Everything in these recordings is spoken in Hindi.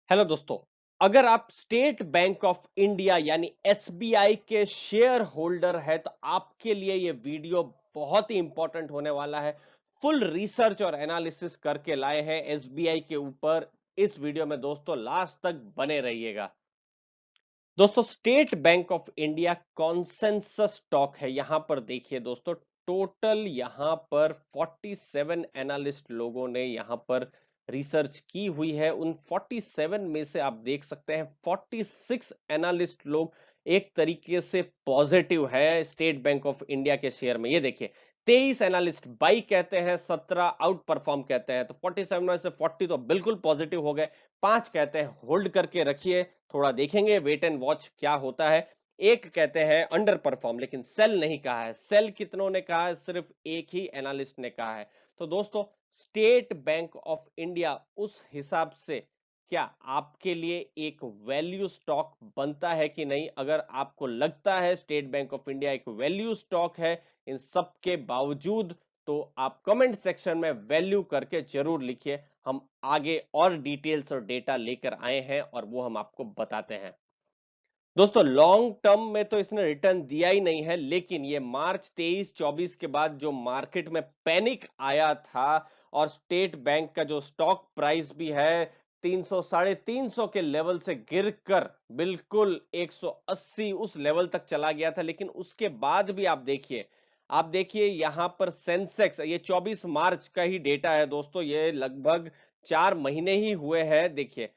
हेलो दोस्तों। अगर आप स्टेट बैंक ऑफ इंडिया यानी एसबीआई के शेयर होल्डर है तो आपके लिए ये वीडियो बहुत ही इंपॉर्टेंट होने वाला है। फुल रिसर्च और एनालिसिस करके लाए हैं एसबीआई के ऊपर। इस वीडियो में दोस्तों लास्ट तक बने रहिएगा। दोस्तों state Bank of India consensus stock है। यहां पर देखिए दोस्तों, टोटल यहां पर 47 एनालिस्ट लोगों ने यहां पर रिसर्च की हुई है। उन 47 में से आप देख सकते हैं 46 एनालिस्ट लोग एक तरीके से पॉजिटिव है स्टेट बैंक ऑफ इंडिया के शेयर में। ये देखिए, 23 एनालिस्ट बाई कहते हैं, 17 आउट परफॉर्म कहते हैं। तो 47 में से 40 तो बिल्कुल पॉजिटिव हो गए, 5 कहते हैं होल्ड करके रखिए, थोड़ा देखेंगे, वेट एंड वॉच क्या होता है। एक कहते हैं अंडर परफॉर्म, लेकिन सेल नहीं कहा है। सेल कितनों ने कहा है? सिर्फ एक ही एनालिस्ट ने कहा है। तो दोस्तों स्टेट बैंक ऑफ इंडिया उस हिसाब से क्या आपके लिए एक वैल्यू स्टॉक बनता है कि नहीं? अगर आपको लगता है स्टेट बैंक ऑफ इंडिया एक वैल्यू स्टॉक है इन सब के बावजूद, तो आप कमेंट सेक्शन में वैल्यू करके जरूर लिखिए। हम आगे और डिटेल्स और डेटा लेकर आए हैं और वो हम आपको बताते हैं। दोस्तों लॉन्ग टर्म में तो इसने रिटर्न दिया ही नहीं है, लेकिन ये मार्च 23-24 के बाद जो मार्केट में पैनिक आया था और स्टेट बैंक का जो स्टॉक प्राइस भी है 300 350 के लेवल से गिरकर बिल्कुल 180 उस लेवल तक चला गया था। लेकिन उसके बाद भी आप देखिए यहां पर सेंसेक्स, ये 24 मार्च का ही डेटा है दोस्तों, ये लगभग 4 महीने ही हुए हैं। देखिए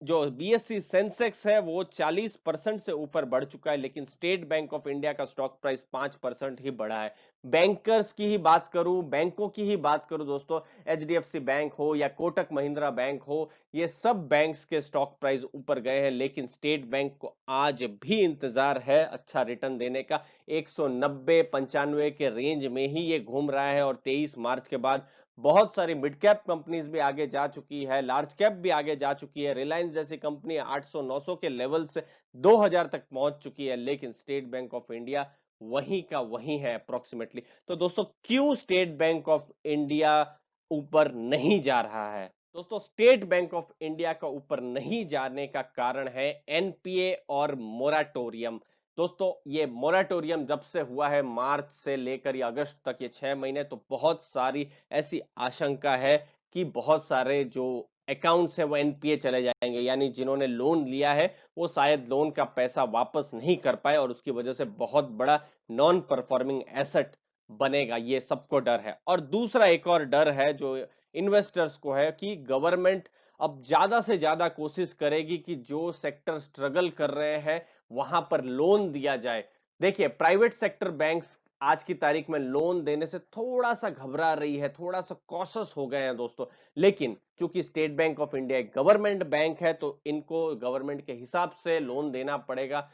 जो बीएससी सेंसेक्स है वो 40% से ऊपर बढ़ चुका है, लेकिन स्टेट बैंक ऑफ इंडिया का स्टॉक प्राइस 5% ही बढ़ा है। बैंकर्स की ही बात करूं, बैंकों की ही बात करूं दोस्तों, एचडीएफसी बैंक हो या कोटक महिंद्रा बैंक हो, ये सब बैंक्स के स्टॉक प्राइस ऊपर गए हैं। लेकिन स्टेट बैंक को आज भी इंतजार है अच्छा रिटर्न देने का। 190-95 के रेंज में ही ये घूम रहा है और 23 मार्च के बाद बहुत सारी मिड कैप कंपनीज भी आगे जा चुकी है, लार्ज कैप भी आगे जा चुकी है। रिलायंस जैसी कंपनी 800-900 के लेवल से 2000 तक पहुंच चुकी है, लेकिन स्टेट बैंक ऑफ इंडिया वहीं का वहीं है अप्रोक्सीमेटली। तो दोस्तों क्यों स्टेट बैंक ऑफ इंडिया ऊपर नहीं जा रहा है? दोस्तों स्टेट बैंक ऑफ इंडिया का ऊपर नहीं जाने का कारण है एनपीए और मोराटोरियम। दोस्तों ये मोराटोरियम जब से हुआ है मार्च से लेकर ये अगस्त तक, ये 6 महीने, तो बहुत सारी ऐसी आशंका है कि बहुत सारे जो अकाउंट्स है वो एनपीए चले जाएंगे, यानी जिन्होंने लोन लिया है वो शायद लोन का पैसा वापस नहीं कर पाए और उसकी वजह से बहुत बड़ा नॉन परफॉर्मिंग एसेट बनेगा। ये सबको डर है। और दूसरा एक और डर है जो इन्वेस्टर्स को है कि गवर्नमेंट अब ज्यादा से ज्यादा कोशिश करेगी कि जो सेक्टर स्ट्रगल कर रहे हैं वहां पर लोन दिया जाए। देखिए प्राइवेट सेक्टर बैंक्स आज की तारीख में लोन देने से थोड़ा सा घबरा रही है, थोड़ा सा कॉशस हो गए हैं दोस्तों। लेकिन चूंकि स्टेट बैंक ऑफ इंडिया एक गवर्नमेंट बैंक है तो इनको गवर्नमेंट के हिसाब से लोन देना पड़ेगा।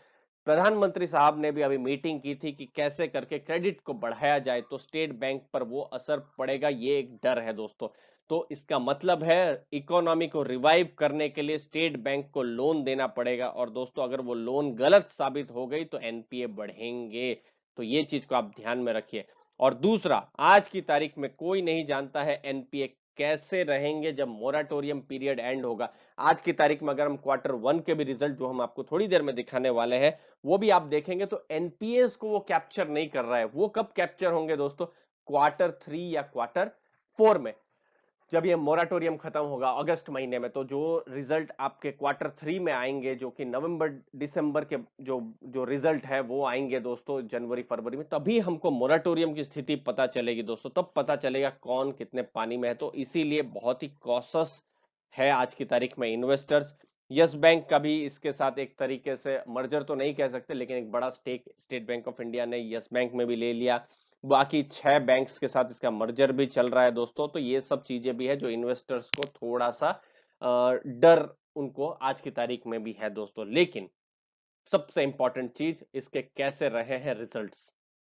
प्रधानमंत्री साहब ने भी अभी मीटिंग की थी कि कैसे करके क्रेडिट को बढ़ाया जाए, तो स्टेट बैंक पर वो असर पड़ेगा, ये एक डर है दोस्तों। तो इसका मतलब है इकोनॉमी को रिवाइव करने के लिए स्टेट बैंक को लोन देना पड़ेगा। और दोस्तों अगर वो लोन गलत साबित हो गई तो एनपीए बढ़ेंगे। तो ये चीज को आप ध्यान में रखिए। और दूसरा, आज की तारीख में कोई नहीं जानता है एनपीए कैसे रहेंगे जब मोराटोरियम पीरियड एंड होगा। आज की तारीख में अगर हम क्वार्टर 1 के भी रिजल्ट जो हम आपको थोड़ी देर में दिखाने वाले हैं वो भी आप देखेंगे तो एनपीएस को वो कैप्चर नहीं कर रहा है। वो कब कैप्चर होंगे दोस्तों? क्वार्टर 3 या क्वार्टर 4 में, जब ये मोराटोरियम खत्म होगा अगस्त महीने में। तो जो रिजल्ट आपके क्वार्टर 3 में आएंगे, जो कि नवंबर दिसंबर के जो जो रिजल्ट है वो आएंगे दोस्तों जनवरी फरवरी में, तभी हमको मोराटोरियम की स्थिति पता चलेगी दोस्तों। तब पता चलेगा कौन कितने पानी में है। तो इसीलिए बहुत ही कॉशस है आज की तारीख में इन्वेस्टर्स। यस बैंक का भी इसके साथ एक तरीके से मर्जर तो नहीं कह सकते, लेकिन एक बड़ा stake State Bank of India ने यस बैंक में भी ले लिया। बाकी 6 बैंक्स के साथ इसका मर्जर भी चल रहा है दोस्तों। तो ये सब चीजें भी है जो इन्वेस्टर्स को थोड़ा सा डर उनको आज की तारीख में भी है दोस्तों। लेकिन सबसे इंपॉर्टेंट चीज, इसके कैसे रहे हैं रिजल्ट्स।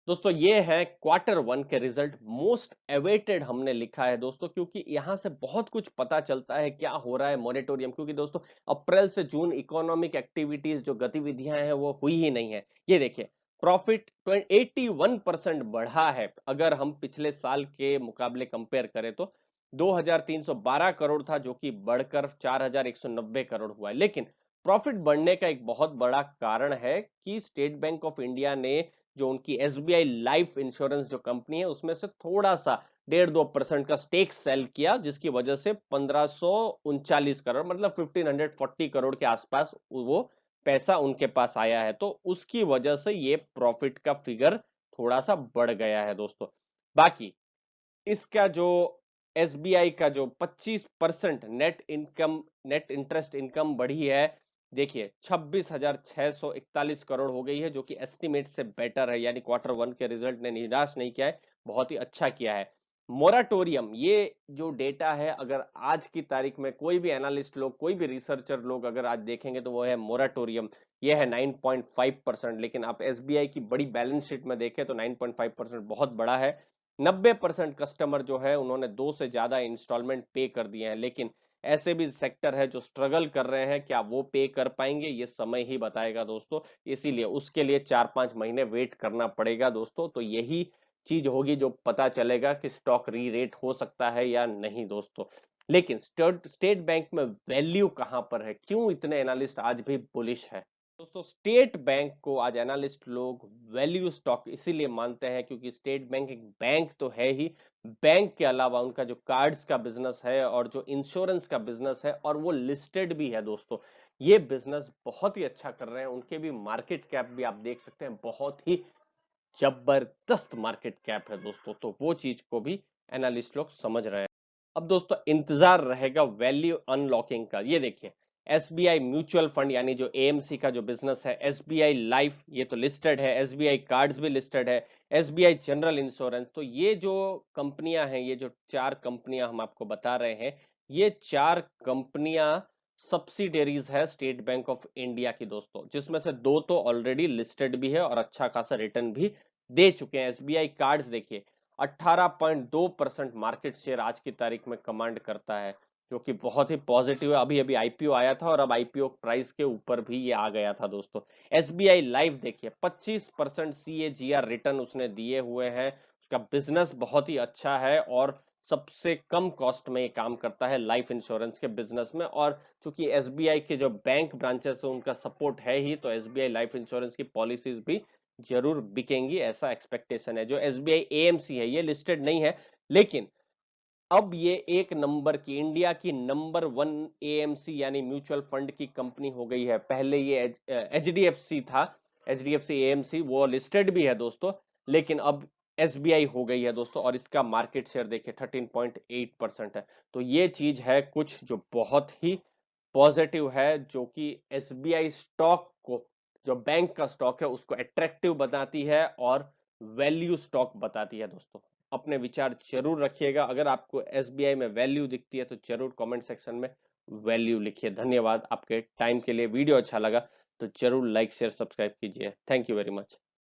दोस्तों ये है क्वार्टर 1 के रिजल्ट, मोस्ट अवेटेड हमने लिखा है दोस्तों, क्योंकि यहां से बहुत कुछ पता चलता है क्या हो रहा है मॉनिटोरियम। क्योंकि दोस्तों अप्रैल से जून इकोनॉमिक एक्टिविटीज जो गतिविधियां हैं वो हुई ही नहीं है। ये देखिए प्रॉफिट 81% बढ़ा है अगर हम पिछले साल के मुकाबले कंपेयर करें तो। 2312 करोड़ था, जो कि बढ़कर 4190 करोड़ हुआ है। लेकिन प्रॉफिट बढ़ने का एक बहुत बड़ा कारण है कि स्टेट बैंक ऑफ इंडिया ने जो उनकी एसबीआई लाइफ इंश्योरेंस जो कंपनी है उसमें से थोड़ा सा 1.5-2% का स्टेक सेल किया, जिसकी वजह से 1539 करोड़ मतलब 1540 करोड़ के आसपास वो पैसा उनके पास आया है। तो उसकी वजह से ये प्रॉफिट का फिगर थोड़ा सा बढ़ गया है दोस्तों। बाकी इसका जो एसबीआई का जो 25% नेट इंटरेस्ट इनकम बढ़ी है, देखिए 26,641 करोड़ हो गई है, जो कि एस्टिमेट से बेटर है, यानी Q1 के रिजल्ट ने निराश नहीं किया है, बहुत ही अच्छा किया है। मोराटोरियम, ये जो डेटा है, अगर आज की तारीख में कोई भी एनालिस्ट लोग, कोई भी रिसर्चर लोग अगर आज देखेंगे तो वो है मोराटोरियम, ये है 9.5%। लेकिन आप एसबीआई की बड़ी बैलेंस शीट में देखें तो 9.5% बहुत बड़ा है। 90% कस्टमर जो है उन्होंने 2 से ज्यादा इंस्टॉलमेंट पे कर दिए हैं। लेकिन ऐसे भी सेक्टर है जो स्ट्रगल कर रहे हैं, क्या वो पे कर पाएंगे, ये समय ही बताएगा दोस्तों। इसीलिए उसके लिए 4-5 महीने वेट करना पड़ेगा दोस्तों। तो यही चीज होगी जो पता चलेगा कि स्टॉक री रेट हो सकता है या नहीं दोस्तों। लेकिन स्टेट बैंक में वैल्यू कहां पर है, क्यों इतने एनालिस्ट आज भी बुलिश है दोस्तों? स्टेट बैंक को आज एनालिस्ट लोग वैल्यू स्टॉक इसीलिए मानते हैं क्योंकि स्टेट बैंक एक बैंक तो है ही, बैंक के अलावा उनका जो कार्ड्स का बिजनेस है और जो इंश्योरेंस का बिजनेस है, और वो लिस्टेड भी है दोस्तों। ये बिजनेस बहुत ही अच्छा कर रहे हैं। उनके भी मार्केट कैप भी आप देख सकते हैं, बहुत ही जबरदस्त मार्केट कैप है दोस्तों। तो वो चीज को भी एनालिस्ट लोग समझ रहे हैं। अब दोस्तों इंतजार रहेगा वैल्यू अनलॉकिंग का। ये देखिए, एसबीआई म्यूचुअल फंड यानी जो एएमसी का जो बिजनेस है, एसबीआई लाइफ ये तो लिस्टेड है, एसबीआई कार्ड्स भी लिस्टेड है, एसबीआई जनरल इंश्योरेंस। तो ये जो कंपनियां हैं, ये जो 4 कंपनियां हम आपको बता रहे हैं, ये 4 कंपनियां सब्सिडेरीज है स्टेट बैंक ऑफ इंडिया की दोस्तों, जिसमें से 2 तो ऑलरेडी लिस्टेड भी है और अच्छा खासा रिटर्न भी दे चुके हैं। एसबीआई कार्ड्स देखिए 18.2% मार्केट शेयर आज की तारीख में कमांड करता है, जो कि बहुत ही पॉजिटिव है। अभी अभी आईपीओ आया था और अब आईपीओ प्राइस के ऊपर भी ये आ गया था दोस्तों। एसबीआई लाइफ देखिए 25% सीएजीआर रिटर्न उसने दिए हुए हैं। उसका बिजनेस बहुत ही अच्छा है और सबसे कम कॉस्ट में ये काम करता है लाइफ इंश्योरेंस के बिजनेस में। और चूंकि एसबीआई के जो बैंक ब्रांचेस है उनका सपोर्ट है ही, तो एसबीआई लाइफ इंश्योरेंस की पॉलिसीज भी जरूर बिकेंगी, ऐसा एक्सपेक्टेशन है। जो एसबीआई एएमसी है ये लिस्टेड नहीं है, लेकिन अब ये एक नंबर की, इंडिया की नंबर 1 एएमसी यानी म्यूचुअल फंड की कंपनी हो गई है। पहले ये एचडीएफसी था, एचडीएफसी एएमसी, वो लिस्टेड भी है दोस्तों, लेकिन अब एसबीआई हो गई है दोस्तों। और इसका मार्केट शेयर देखिए 13.8% है। तो ये चीज है कुछ जो बहुत ही पॉजिटिव है, जो कि एसबीआई स्टॉक को, जो बैंक का स्टॉक है, उसको अट्रैक्टिव बताती है और वैल्यू स्टॉक बताती है दोस्तों। अपने विचार जरूर रखिएगा। अगर आपको एसबीआई में वैल्यू दिखती है तो जरूर कमेंट सेक्शन में वैल्यू लिखिए। धन्यवाद आपके टाइम के लिए। वीडियो अच्छा लगा तो जरूर लाइक शेयर सब्सक्राइब कीजिए। Thank you very much.